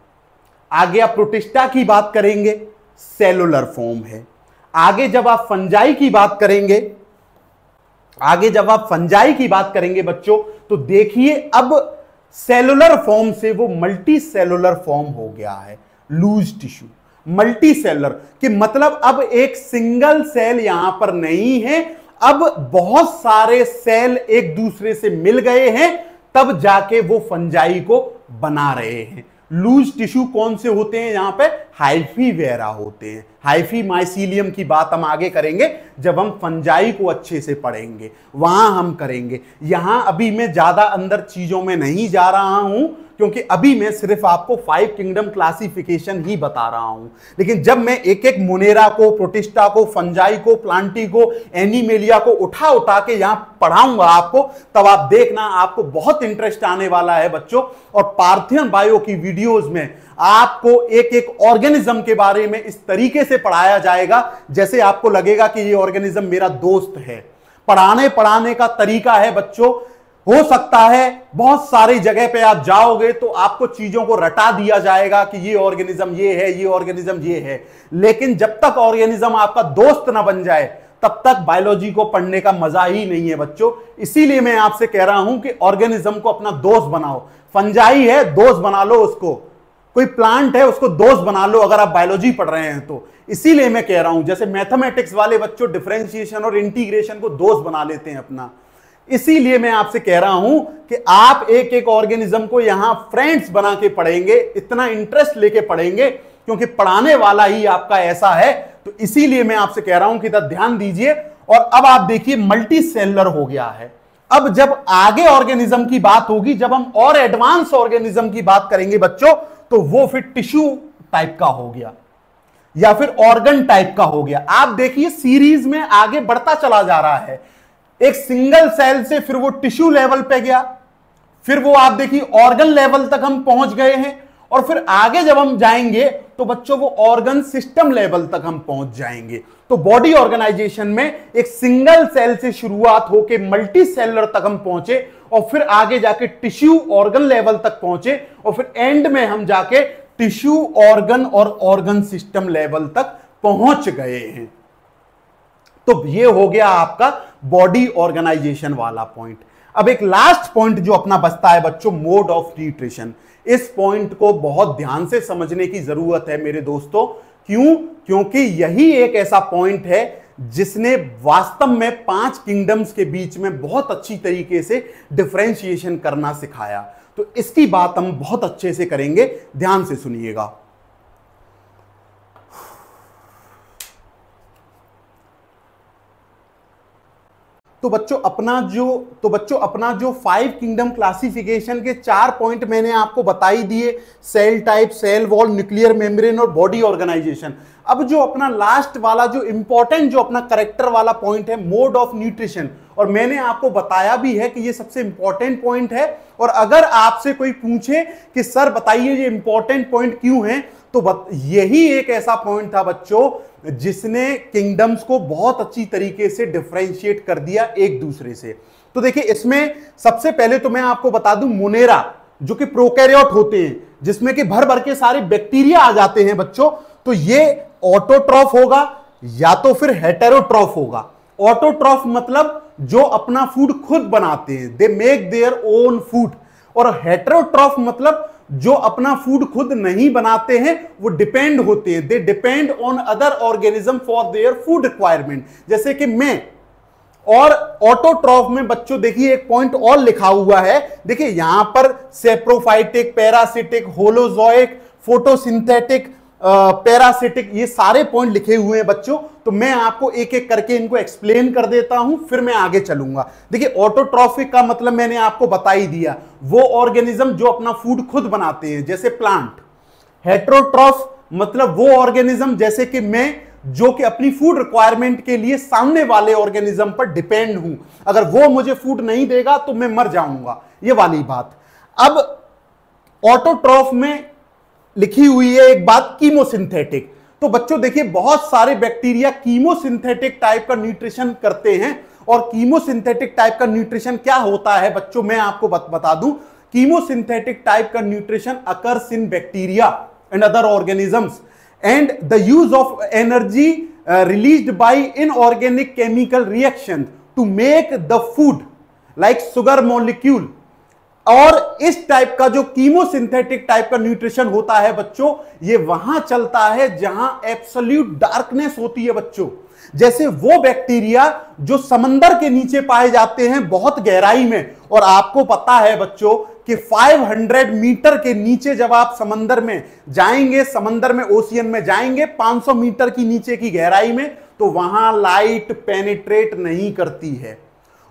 आगे आप प्रोटिस्टा की बात करेंगे सेलुलर फॉर्म है, आगे जब आप फंजाई की बात करेंगे, आगे जब आप फंजाई की बात करेंगे बच्चों, तो देखिए अब सेलुलर फॉर्म से वो मल्टी सेलुलर फॉर्म हो गया है, लूज टिश्यू। मल्टी सेलुलर कि मतलब अब एक सिंगल सेल यहां पर नहीं है, अब बहुत सारे सेल एक दूसरे से मिल गए हैं, तब जाके वो फंजाई को बना रहे हैं। लूज टिश्यू कौन से होते हैं यहां पे, हाइफी वेरा होते हैं। हाइफी माइसीलियम की बात हम आगे करेंगे जब हम फंजाई को अच्छे से पढ़ेंगे, वहां हम करेंगे। यहां अभी मैं ज्यादा अंदर चीजों में नहीं जा रहा हूं क्योंकि अभी मैं सिर्फ आपको 5 किंगडम क्लासिफिकेशन ही बता रहा हूं। लेकिन जब मैं एक एक मोनेरा को, प्रोटिस्टा को, फंजाई को, प्लांटी को, एनिमेलिया को उठा उठा के यहां पढ़ाऊंगा आपको, तब आप देखना आपको बहुत इंटरेस्ट आने वाला है बच्चों। और पार्थियन बायो की वीडियोस में आपको एक एक ऑर्गेनिज्म के बारे में इस तरीके से पढ़ाया जाएगा जैसे आपको लगेगा कि ये ऑर्गेनिज्म मेरा दोस्त है। पढ़ाने का तरीका है बच्चों, हो सकता है बहुत सारी जगह पे आप जाओगे तो आपको चीजों को रटा दिया जाएगा कि ये ऑर्गेनिज्म ये है, ये ऑर्गेनिज्म ये है, लेकिन जब तक ऑर्गेनिज्म आपका दोस्त ना बन जाए तब तक बायोलॉजी को पढ़ने का मजा ही नहीं है बच्चों। इसीलिए मैं आपसे कह रहा हूं कि ऑर्गेनिज्म को अपना दोस्त बनाओ। फंजाई है, दोस्त बना लो उसको। कोई प्लांट है, उसको दोस्त बना लो अगर आप बायोलॉजी पढ़ रहे हैं तो। इसीलिए मैं कह रहा हूं, जैसे मैथमेटिक्स वाले बच्चों डिफरेंशिएशन और इंटीग्रेशन को दोस्त बना लेते हैं अपना, इसीलिए मैं आपसे कह रहा हूं कि आप एक एक ऑर्गेनिज्म को यहां फ्रेंड्स बना के पढ़ेंगे, इतना इंटरेस्ट लेके पढ़ेंगे क्योंकि पढ़ाने वाला ही आपका ऐसा है। तो इसीलिए मैं आपसे कह रहा हूं कि ध्यान दीजिए। और अब आप देखिए मल्टी सेलुलर हो गया है। अब जब आगे ऑर्गेनिज्म की बात होगी, जब हम और एडवांस ऑर्गेनिज्म की बात करेंगे बच्चों, तो वो फिर टिश्यू टाइप का हो गया या फिर ऑर्गन टाइप का हो गया। आप देखिए सीरीज में आगे बढ़ता चला जा रहा है। एक सिंगल सेल से फिर वो टिश्यू लेवल पे गया, फिर वो आप देखिए ऑर्गन लेवल तक हम पहुंच गए हैं, और फिर आगे जब हम जाएंगे तो बच्चों वो ऑर्गन सिस्टम लेवल तक हम पहुंच जाएंगे। तो बॉडी ऑर्गेनाइजेशन में एक सिंगल सेल से शुरुआत होके मल्टी सेलुलर तक हम पहुंचे, और फिर आगे जाके टिश्यू ऑर्गन लेवल तक पहुंचे, और फिर एंड में हम जाके टिश्यू ऑर्गन और ऑर्गन सिस्टम लेवल तक पहुंच गए हैं। तो ये हो गया आपका बॉडी ऑर्गेनाइजेशन वाला पॉइंट। अब एक लास्ट पॉइंट जो अपना बचता है बच्चों, मोड ऑफ न्यूट्रिशन। इस पॉइंट को बहुत ध्यान से समझने की जरूरत है मेरे दोस्तों। क्यों? क्योंकि यही एक ऐसा पॉइंट है जिसने वास्तव में 5 किंगडम्स के बीच में बहुत अच्छी तरीके से डिफरेंशिएशन करना सिखाया। तो इसकी बात हम बहुत अच्छे से करेंगे, ध्यान से सुनिएगा। तो बच्चों अपना जो 5 किंगडम क्लासिफिकेशन के 4 पॉइंट मैंने आपको बता ही दिए, cell type, cell wall, nuclear membrane और बॉडी ऑर्गेनाइजेशन। अब जो अपना लास्ट वाला जो इंपॉर्टेंट जो अपना करेक्टर वाला पॉइंट है, मोड ऑफ न्यूट्रिशन, और मैंने आपको बताया भी है कि ये सबसे इंपॉर्टेंट पॉइंट है। और अगर आपसे कोई पूछे कि सर बताइए ये इंपॉर्टेंट पॉइंट क्यों है, तो यही एक ऐसा पॉइंट था बच्चों जिसने किंगडम्स को बहुत अच्छी तरीके से डिफरेंशिएट कर दिया एक दूसरे से। तो देखिए इसमें सबसे पहले तो मैं आपको बता दूं, मोनेरा जो कि प्रोकैरियोट होते हैं, जिसमें कि भर भर के सारे बैक्टीरिया आ जाते हैं बच्चों, तो ये ऑटोट्रॉफ होगा या तो फिर हेटेरोट्रॉफ होगा। ऑटोट्रॉफ मतलब जो अपना फूड खुद बनाते हैं, they make their own food. और हेटेरोट्रॉफ मतलब जो अपना फूड खुद नहीं बनाते हैं, वो डिपेंड होते हैं, they depend on other organism for their food requirement, जैसे कि मैं। और ऑटोट्रॉफ में बच्चों देखिए एक पॉइंट और लिखा हुआ है, देखिए यहां पर saprophytic, parasitic, holozoic, photosynthetic, parasitic, ये सारे पॉइंट लिखे हुए हैं बच्चों। तो मैं आपको एक एक करके इनको एक्सप्लेन कर देता हूं, फिर मैं आगे चलूंगा। देखिए ऑटोट्रॉफिक का मतलब मैंने आपको बता ही दिया, वो ऑर्गेनिज्म जो अपना फूड खुद बनाते हैं, जैसे प्लांट। हेटेरोट्रॉफ मतलब वो ऑर्गेनिज्म जैसे कि मैं, जो कि अपनी फूड रिक्वायरमेंट के लिए सामने वाले ऑर्गेनिज्म पर डिपेंड हूं। अगर वो मुझे फूड नहीं देगा तो मैं मर जाऊंगा, ये वाली बात। अब ऑटोट्रॉफ में लिखी हुई है एक बात, कीमोसिंथेटिक। तो बच्चों देखिए, बहुत सारे बैक्टीरिया कीमोसिंथेटिक टाइप का न्यूट्रिशन करते हैं। और कीमोसिंथेटिक टाइप का न्यूट्रिशन क्या होता है बच्चों, मैं आपको बता दूं। कीमोसिंथेटिक टाइप का nutrition occurs in bacteria and other organisms and the use of energy released by inorganic chemical reaction to make the food like sugar molecule. और इस टाइप का जो कीमोसिंथेटिक टाइप का न्यूट्रिशन होता है बच्चों, ये वहां चलता है जहां एब्सोल्यूट डार्कनेस होती है बच्चों। जैसे वो बैक्टीरिया जो समंदर के नीचे पाए जाते हैं बहुत गहराई में, और आपको पता है बच्चों कि 500 मीटर के नीचे जब आप समंदर में जाएंगे, समंदर में ओशियन में जाएंगे 500 मीटर की नीचे की गहराई में, तो वहां लाइट पेनिट्रेट नहीं करती है,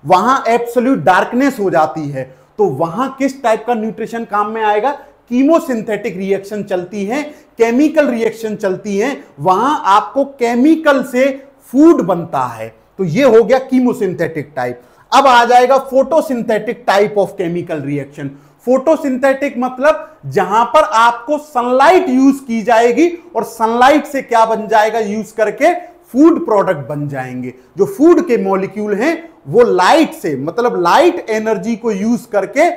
वहां एब्सोल्यूट डार्कनेस हो जाती है। तो वहां किस टाइप का न्यूट्रिशन काम में आएगा? कीमोसिंथेटिक रिएक्शन चलती है, केमिकल रिएक्शन चलती है, वहां आपको केमिकल से फूड बनता है। तो ये हो गया कीमोसिंथेटिक टाइप। अब आ जाएगा photosynthetic type of chemical reaction. Photosynthetic मतलब जहां पर आपको सनलाइट यूज की जाएगी और सनलाइट से क्या बन जाएगा, यूज करके फूड प्रोडक्ट बन जाएंगे। जो फूड के मॉलिक्यूल हैं वो लाइट से, मतलब लाइट एनर्जी को यूज करके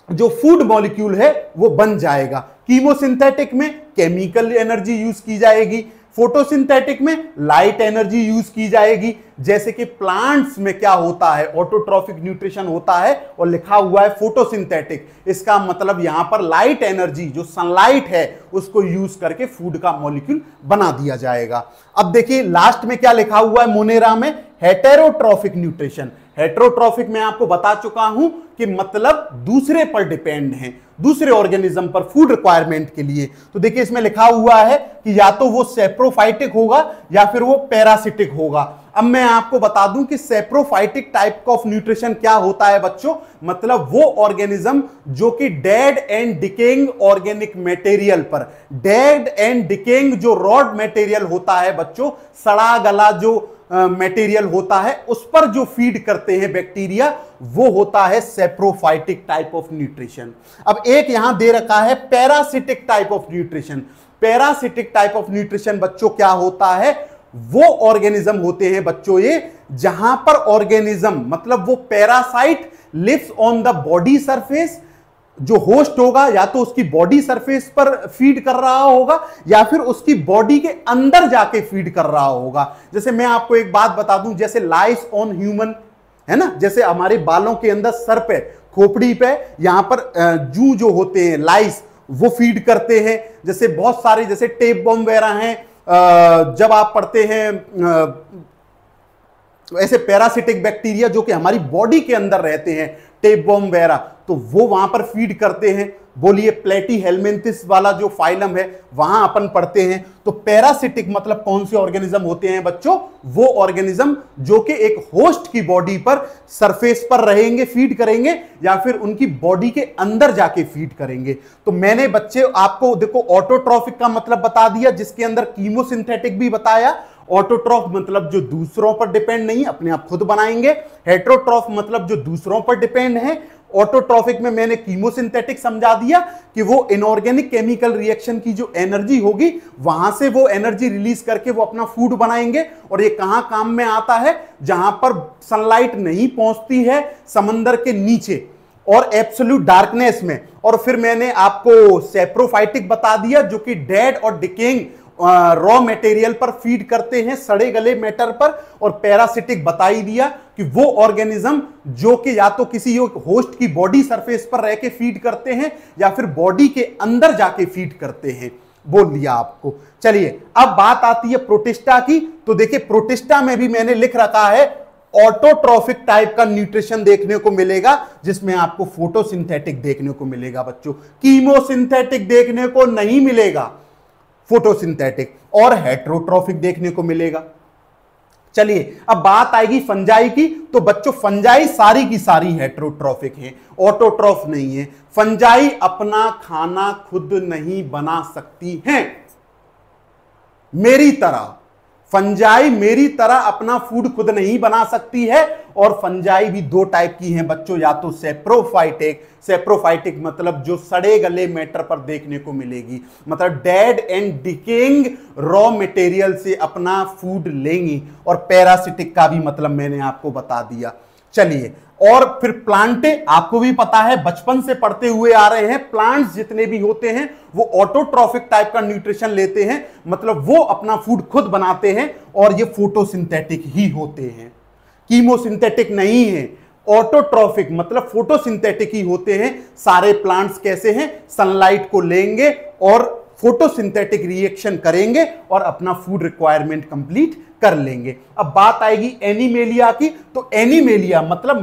जो फूड मॉलिक्यूल है वो बन जाएगा। कीमोसिंथेटिक में केमिकल एनर्जी यूज की जाएगी, फोटोसिंथेटिक में लाइट एनर्जी यूज की जाएगी। जैसे कि प्लांट्स में क्या होता है, ऑटोट्रॉफिक न्यूट्रिशन होता है और लिखा हुआ है फोटोसिंथेटिक। इसका मतलब यहां पर लाइट एनर्जी, जो सनलाइट है, उसको यूज करके फूड का मॉलिक्यूल बना दिया जाएगा। अब देखिए लास्ट में क्या लिखा हुआ है मोनेरा में, हेटेरोट्रॉफिक न्यूट्रिशन। हेटेरोट्रॉफिक मैं आपको बता चुका हूं कि मतलब दूसरे पर डिपेंड है, दूसरे ऑर्गेनिज्म पर फूड रिक्वायरमेंट के लिए। तो देखिए इसमें लिखा हुआ है कि या तो वो सेप्रोफाइटिक होगा या फिर वो पैरासिटिक होगा। अब मैं आपको बता दूं कि सेप्रोफाइटिक टाइप ऑफ न्यूट्रिशन क्या होता है बच्चों, मतलब वो ऑर्गेनिज्म जो कि dead and decaying organic material पर, डेड एंड डिकेइंग जो रॉड मटेरियल होता है बच्चों, सड़ा गला जो मटेरियल होता है, उस पर जो फीड करते हैं बैक्टीरिया, वो होता है सेप्रोफाइटिक टाइप ऑफ न्यूट्रिशन। अब एक यहां दे रखा है parasitic type of nutrition. Parasitic type of nutrition बच्चों क्या होता है, वो ऑर्गेनिज्म होते हैं बच्चों ये जहां पर ऑर्गेनिज्म, मतलब वो parasite lives on the body surface. जो होस्ट होगा या तो उसकी बॉडी सरफेस पर फीड कर रहा होगा या फिर उसकी बॉडी के अंदर जाके फीड कर रहा होगा। जैसे मैं आपको एक बात बता दूं, जैसे लाइस ऑन ह्यूमन है ना, जैसे हमारे बालों के अंदर सर पे, खोपड़ी पे, यहां पर जू जो होते हैं लाइस, वो फीड करते हैं। जैसे बहुत सारे जैसे टेप बॉम वगैरह हैं, जब आप पढ़ते हैं ऐसे पैरासिटिक बैक्टीरिया जो कि हमारी बॉडी के अंदर रहते हैं, टेप बॉम वगैरह, तो वो वहां पर फीड करते हैं। बोलिए प्लेटी हेलमिंथिस वाला जो फाइलम है वहां अपन पढ़ते हैं। तो पैरासिटिक मतलब कौन से ऑर्गेनिज्म होते हैं बच्चों, वो ऑर्गेनिज्म जो कि एक होस्ट की बॉडी पर सरफेस पर रहेंगे, फीड करेंगे, या फिर उनकी बॉडी के अंदर जाके फीड करेंगे। तो मैंने बच्चे आपको देखो ऑटोट्रॉफिक का मतलब बता दिया, जिसके अंदर कीमोसिंथेटिक भी बताया। ऑटोट्रॉफ मतलब जो दूसरों पर डिपेंड नहीं, अपने आप खुद बनाएंगे। हेटेरोट्रॉफ मतलब जो दूसरों पर डिपेंड है। ऑटोट्रॉफिक में मैंने कीमोसिंथेटिक समझा दिया कि वो इनऑर्गेनिक केमिकल रिएक्शन की जो एनर्जी होगी, वहां से वो एनर्जी रिलीज करके वो अपना फूड बनाएंगे। और ये कहां काम में आता है, जहां पर सनलाइट नहीं पहुंचती है, समंदर के नीचे और एब्सोल्यूट डार्कनेस में। और फिर मैंने आपको सेप्रोफाइटिक बता दिया जो कि डेड और डिकेइंग रॉ मटेरियल पर फीड करते हैं, सड़े गले मैटर पर। और पैरासिटिक बता ही दिया कि वो ऑर्गेनिज्म जो कि या तो किसी होस्ट की बॉडी सरफेस पर रह के फीड करते हैं या फिर बॉडी के अंदर जाके फीड करते हैं। बोल दिया आपको। चलिए अब बात आती है प्रोटिस्टा की। तो देखिए प्रोटिस्टा में भी मैंने लिख रखा है ऑटोट्रॉफिक टाइप का न्यूट्रिशन देखने को मिलेगा, जिसमें आपको फोटोसिंथेटिक देखने को मिलेगा बच्चों, कीमोसिंथेटिक देखने को नहीं मिलेगा, फोटोसिंथेटिक और हेटेरोट्रॉफिक देखने को मिलेगा। चलिए अब बात आएगी फंजाई की। तो बच्चों फंजाई सारी की सारी हेटेरोट्रॉफिक है, ऑटोट्रॉफ नहीं है। फंजाई अपना खाना खुद नहीं बना सकती हैं। मेरी तरह फंजाई मेरी तरह अपना फूड खुद नहीं बना सकती है। और फंजाई भी दो टाइप की हैं बच्चों, या तो सेप्रोफाइटिक मतलब जो सड़े गले मैटर पर देखने को मिलेगी, मतलब dead and decaying raw material से अपना फूड लेंगी। और पैरासिटिक का भी मतलब मैंने आपको बता दिया। चलिए, और फिर प्लांटे, आपको भी पता है, बचपन से पढ़ते हुए आ रहे हैं, प्लांट्स जितने भी होते हैं वो ऑटोट्रॉफिक टाइप का न्यूट्रिशन लेते हैं, मतलब वो अपना फूड खुद बनाते हैं और ये फोटोसिंथेटिक ही होते हैं, कीमोसिंथेटिक नहीं है। ऑटोट्रॉफिक मतलब फोटोसिंथेटिक ही होते हैं। सारे प्लांट्स कैसे हैं, सनलाइट को लेंगे और फोटोसिंथेटिक रिएक्शन करेंगे और अपना फूड रिक्वायरमेंट कंप्लीट कर लेंगे। अब बात आएगी एनिमेलिया की, तो एनिमेलिया मतलब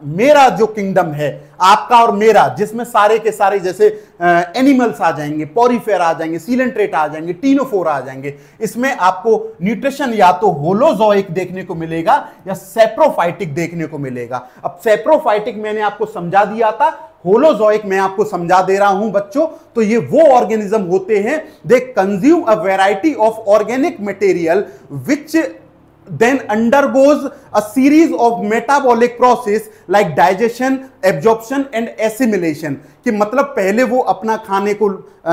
मेरा जो किंगडम है, आपका और मेरा, जिसमें सारे के सारे जैसे एनिमल्स आ जाएंगे, पॉरीफेरा आ जाएंगे, सीलेंट्रेट आ जाएंगे, टीनोफोरा आ जाएंगे। इसमें आपको न्यूट्रिशन या तो होलोजोइक देखने को मिलेगा या सेप्रोफाइटिक देखने को मिलेगा। अब सेप्रोफाइटिक मैंने आपको समझा दिया था, होलोजोइक मैं आपको समझा दे रहा हूं बच्चों। तो ये वो ऑर्गेनिज्म होते हैं, they consume a variety of organic material which then undergoes a series of metabolic process like digestion, absorption and assimilation। कि मतलब पहले वो अपना खाने को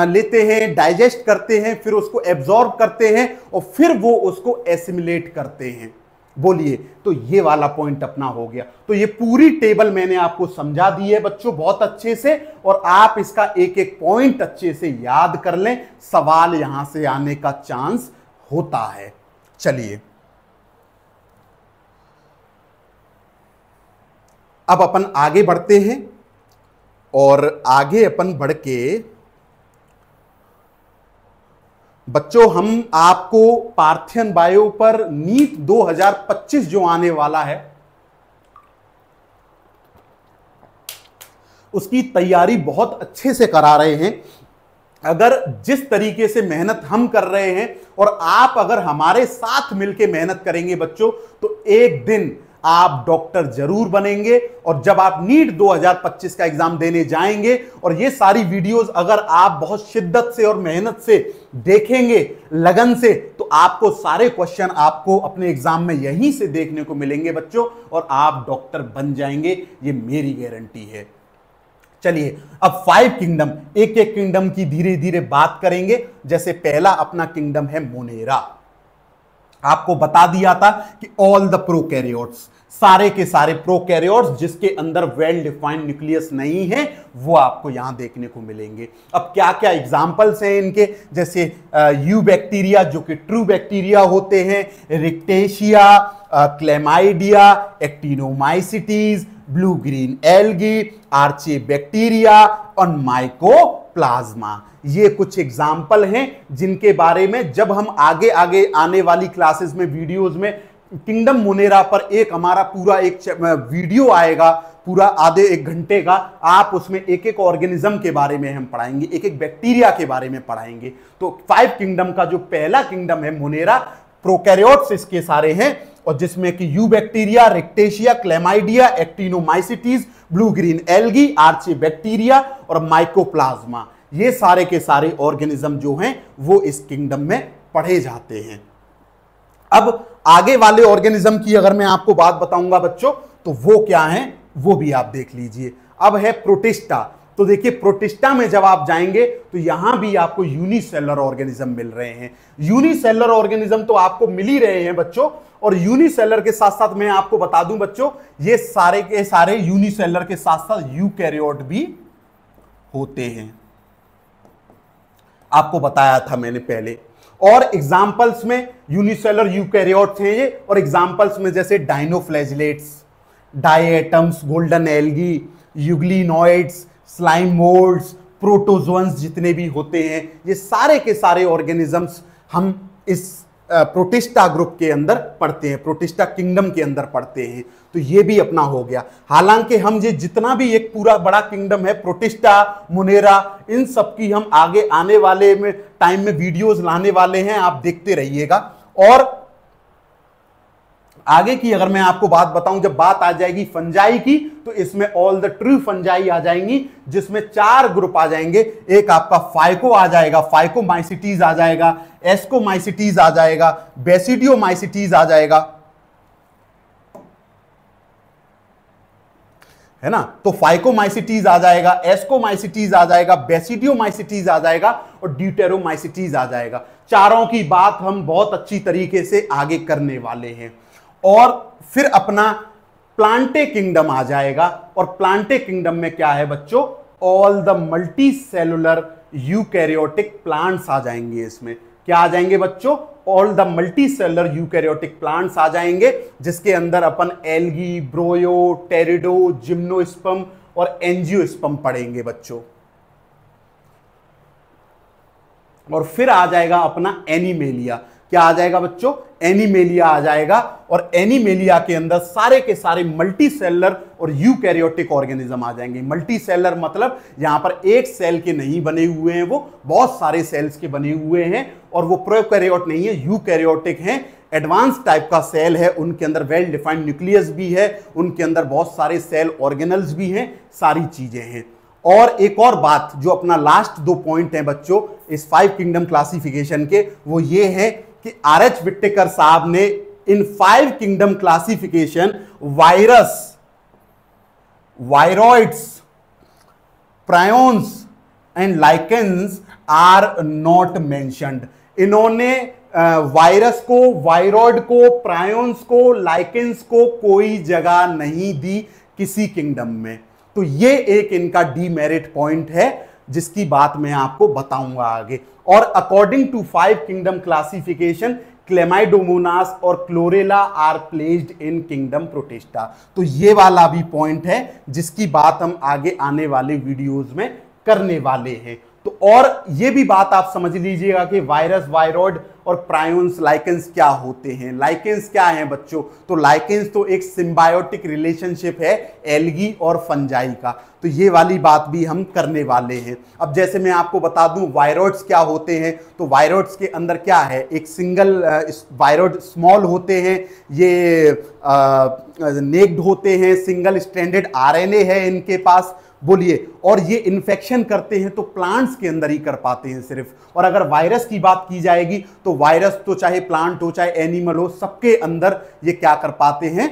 लेते हैं, डाइजेस्ट करते हैं, फिर उसको एब्जॉर्ब करते हैं और फिर वो उसको एसिमिलेट करते हैं। बोलिए, तो ये वाला पॉइंट अपना हो गया। तो ये पूरी टेबल मैंने आपको समझा दी है बच्चों बहुत अच्छे से, और आप इसका एक एक पॉइंट अच्छे से याद कर लें, सवाल यहां से आने का चांस होता है। चलिए, अब अपन आगे बढ़ते हैं और आगे अपन बढ़ के बच्चों हम आपको पार्थियन बायो पर नीट 2025 जो आने वाला है उसकी तैयारी बहुत अच्छे से करा रहे हैं। अगर जिस तरीके से मेहनत हम कर रहे हैं और आप अगर हमारे साथ मिलकर मेहनत करेंगे बच्चों, तो एक दिन आप डॉक्टर जरूर बनेंगे। और जब आप नीट 2025 का एग्जाम देने जाएंगे और ये सारी वीडियोस अगर आप बहुत शिद्दत से और मेहनत से देखेंगे, लगन से, तो आपको सारे क्वेश्चन आपको अपने एग्जाम में यहीं से देखने को मिलेंगे बच्चों, और आप डॉक्टर बन जाएंगे, ये मेरी गारंटी है। चलिए, अब 5 किंगडम, एक एक किंगडम की धीरे धीरे बात करेंगे। जैसे पहला अपना किंगडम है मोनेरा। आपको बता दिया था कि ऑल द प्रोकैरियोट्स, सारे के सारे प्रोकैरियोट्स जिसके अंदर वेल डिफाइंड न्यूक्लियस नहीं है, वो आपको यहां देखने को मिलेंगे। अब क्या क्या एग्जांपल्स हैं इनके, जैसे यू बैक्टीरिया जो कि ट्रू बैक्टीरिया होते हैं, Rickettsia, Chlamydia, Actinomycetes, blue green algae, archaebacteria और माइकोप्लाज्मा। ये कुछ एग्जाम्पल हैं जिनके बारे में जब हम आगे आगे आने वाली क्लासेस में, वीडियोस में, किंगडम मोनेरा पर एक हमारा पूरा एक वीडियो आएगा, पूरा आधे 1 घंटे का। आप उसमें एक एक ऑर्गेनिज्म के बारे में हम पढ़ाएंगे, एक एक बैक्टीरिया के बारे में पढ़ाएंगे। तो 5 किंगडम का जो पहला किंगडम है मोनेरा, प्रोकैरियोट्स इसके सारे हैं, और जिसमें कि eubacteria, Rickettsia, Chlamydia, Actinomycetes, blue green algae, archaebacteria और माइकोप्लाज्मा, ये सारे के सारे ऑर्गेनिज्म जो हैं वो इस किंगडम में पढ़े जाते हैं। अब आगे वाले ऑर्गेनिज्म की अगर मैं आपको बात बताऊंगा बच्चों, तो वो क्या हैं वो भी आप देख लीजिए। अब है प्रोटिस्टा। तो देखिए, प्रोटिस्टा में जब आप जाएंगे तो यहां भी आपको यूनिसेलर ऑर्गेनिज्म मिल रहे हैं। यूनिसेलर ऑर्गेनिज्म तो आपको मिल ही रहे हैं बच्चों, और यूनिसेलर के साथ साथ मैं आपको बता दूं बच्चों, ये सारे के सारे यूनिसेलर के साथ साथ यूकैरियोट भी होते हैं, आपको बताया था मैंने पहले। और एग्जाम्पल्स में यूनिसेलर यूकैरियोट्स हैं ये, और एग्जाम्पल्स में जैसे dinoflagellates, diatoms, golden algae, euglenoids, slime moulds, protozoans जितने भी होते हैं, ये सारे के सारे ऑर्गेनिजम्स हम इस प्रोटिस्टा ग्रुप के अंदर पढ़ते हैं, प्रोटिस्टा किंगडम के अंदर पढ़ते हैं। तो ये भी अपना हो गया। हालांकि हम ये जितना भी एक पूरा बड़ा किंगडम है, प्रोटिस्टा, मोनेरा, इन सब की हम आगे आने वाले में टाइम में वीडियोस लाने वाले हैं, आप देखते रहिएगा। और आगे की अगर मैं आपको बात बताऊं, जब बात आ जाएगी फंजाई की, तो इसमें ऑल द ट्रू फंजाई आ जाएंगी, जिसमें 4 ग्रुप आ जाएंगे। एक आपका फाइको आ जाएगा, फाइकोमाइसिटीज आ जाएगा, एस्कोमाइसिटीज आ जाएगा, बेसिडियोमाइसिटीज आ जाएगा, है ना। तो फाइकोमाइसिटीज आ जाएगा, एस्कोमाइसिटीज आ जाएगा, बेसिडियोमाइसिटीज आ जाएगा और ड्यूटेरोमाइसिटीज आ जाएगा। चारों की बात हम बहुत अच्छी तरीके से आगे करने वाले हैं। और फिर अपना प्लांटे किंगडम आ जाएगा, और प्लांटे किंगडम में क्या है बच्चों, all the multicellular eukaryotic plants आ जाएंगे। इसमें क्या आ जाएंगे बच्चों, all the multicellular eukaryotic plants आ जाएंगे, जिसके अंदर अपन एल्गी, ब्रोयो, टेरिडो, जिम्नोस्पर्म और एंजियोस्पर्म पढ़ेंगे बच्चों। और फिर आ जाएगा अपना एनिमेलिया। क्या आ जाएगा बच्चों, एनिमेलिया आ जाएगा। और एनिमेलिया के अंदर सारे के सारे मल्टी सेलुलर और यूकैरियोटिक ऑर्गेनिज्म आ जाएंगे। मल्टी सेलुलर मतलब यहां पर एक सेल के नहीं बने हुए हैं, वो बहुत सारे सेल्स के बने हुए हैं, और वो प्रोकैरियोट नहीं है, यूकैरियोटिक हैं। एडवांस टाइप का सेल है, उनके अंदर वेल डिफाइंड न्यूक्लियस भी है, उनके अंदर बहुत सारे सेल ऑर्गेनल्स भी हैं, सारी चीजें हैं। और एक और बात जो अपना लास्ट 2 पॉइंट है बच्चों इस 5 किंगडम क्लासिफिकेशन के, वो ये है कि आर.एच. विट्टेकर साहब ने इन 5 kingdom classification virus, viroids, prions and lichens are not mentioned. इन्होंने वायरस को, वायरॉइड को, प्रायोन्स को, लाइकेंस को कोई जगह नहीं दी किसी किंगडम में। तो ये एक इनका डीमेरिट पॉइंट है, जिसकी बात मैं आपको बताऊंगा आगे। और according to 5 kingdom classification, Chlamydomonas और Chlorella are placed in kingdom Protista. तो ये वाला भी पॉइंट है, जिसकी बात हम आगे आने वाले वीडियोस में करने वाले हैं। तो और ये भी बात आप समझ लीजिएगा कि वायरस, वायरॉइड और प्रायोन्स, लाइकेंस क्या होते हैं। लाइकेंस क्या है बच्चों, तो लाइकेंस तो एक सिम्बायोटिक रिलेशनशिप है एल्गी और फंजाई का। तो ये वाली बात भी हम करने वाले हैं। अब जैसे मैं आपको बता दूं वायरॉइड्स क्या होते हैं, तो वायरॉइड्स के अंदर क्या है, एक सिंगल वायरॉइड स्मॉल होते हैं, ये नेक्ड होते हैं, सिंगल स्ट्रैंडेड आरएनए है इनके पास, बोलिए। और ये इन्फेक्शन करते हैं तो प्लांट्स के अंदर ही कर पाते हैं सिर्फ। और अगर वायरस की बात की जाएगी तो वायरस तो चाहे प्लांट हो चाहे एनिमल हो, सबके अंदर ये क्या कर पाते हैं,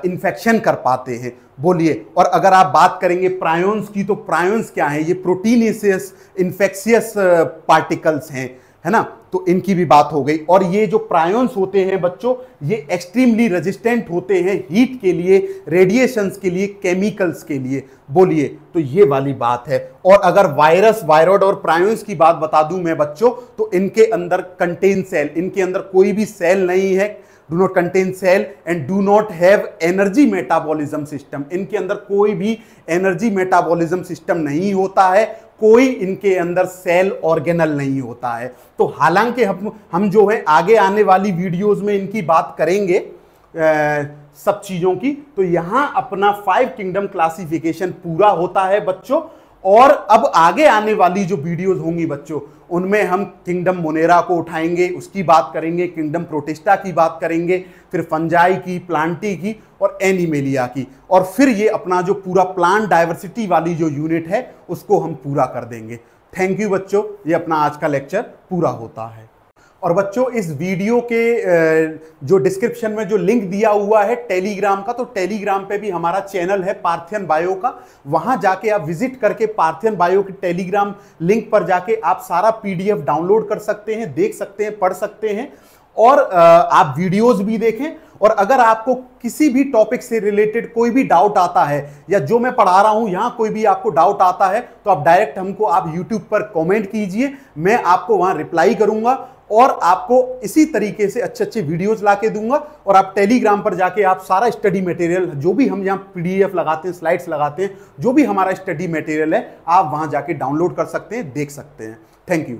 इन्फेक्शन कर पाते हैं, बोलिए। और अगर आप बात करेंगे प्रायोन्स की, तो प्रायोन्स क्या है, ये प्रोटीनेशियस इन्फेक्शियस पार्टिकल्स हैं, है ना। तो इनकी भी बात हो गई। और ये जो प्रायोन्स होते हैं बच्चों, ये एक्सट्रीमली रेजिस्टेंट होते हैं हीट के लिए, रेडिएशंस के लिए, केमिकल्स के लिए, बोलिए। तो ये वाली बात है। और अगर वायरस, वायरॉइड और प्रायोन्स की बात बता दूं मैं बच्चों, तो इनके अंदर कंटेन सेल, इनके अंदर कोई भी सेल नहीं है, do not contain cell and do not have energy metabolism system. इनके अंदर कोई भी एनर्जी मेटाबॉलिज्म सिस्टम नहीं होता है, कोई इनके अंदर सेल ऑर्गेनल नहीं होता है। तो हालांकि हम जो है आगे आने वाली वीडियोस में इनकी बात करेंगे सब चीजों की। तो यहां अपना 5 किंगडम क्लासिफिकेशन पूरा होता है बच्चों। और अब आगे आने वाली जो वीडियोस होंगी बच्चों, उनमें हम किंगडम मोनेरा को उठाएंगे, उसकी बात करेंगे, किंगडम प्रोटिस्टा की बात करेंगे, फिर फंजाई की, प्लांटी की और एनिमेलिया की। और फिर ये अपना जो पूरा प्लांट डाइवर्सिटी वाली जो यूनिट है उसको हम पूरा कर देंगे। थैंक यू बच्चों, ये अपना आज का लेक्चर पूरा होता है। और बच्चों इस वीडियो के जो डिस्क्रिप्शन में जो लिंक दिया हुआ है टेलीग्राम का, तो टेलीग्राम पे भी हमारा चैनल है पार्थियन बायो का, वहां जाके आप विजिट करके पार्थियन बायो के टेलीग्राम लिंक पर जाके आप सारा पीडीएफ डाउनलोड कर सकते हैं, देख सकते हैं, पढ़ सकते हैं, और आप वीडियोस भी देखें। और अगर आपको किसी भी टॉपिक से रिलेटेड कोई भी डाउट आता है, या जो मैं पढ़ा रहा हूं यहां कोई भी आपको डाउट आता है, तो आप डायरेक्ट हमको आप यूट्यूब पर कमेंट कीजिए, मैं आपको वहां रिप्लाई करूंगा और आपको इसी तरीके से अच्छे अच्छे वीडियोस लाके दूंगा। और आप टेलीग्राम पर जाके आप सारा स्टडी मटेरियल, जो भी हम यहाँ पीडीएफ लगाते हैं, स्लाइड्स लगाते हैं, जो भी हमारा स्टडी मटेरियल है, आप वहां जाके डाउनलोड कर सकते हैं, देख सकते हैं। Thank you.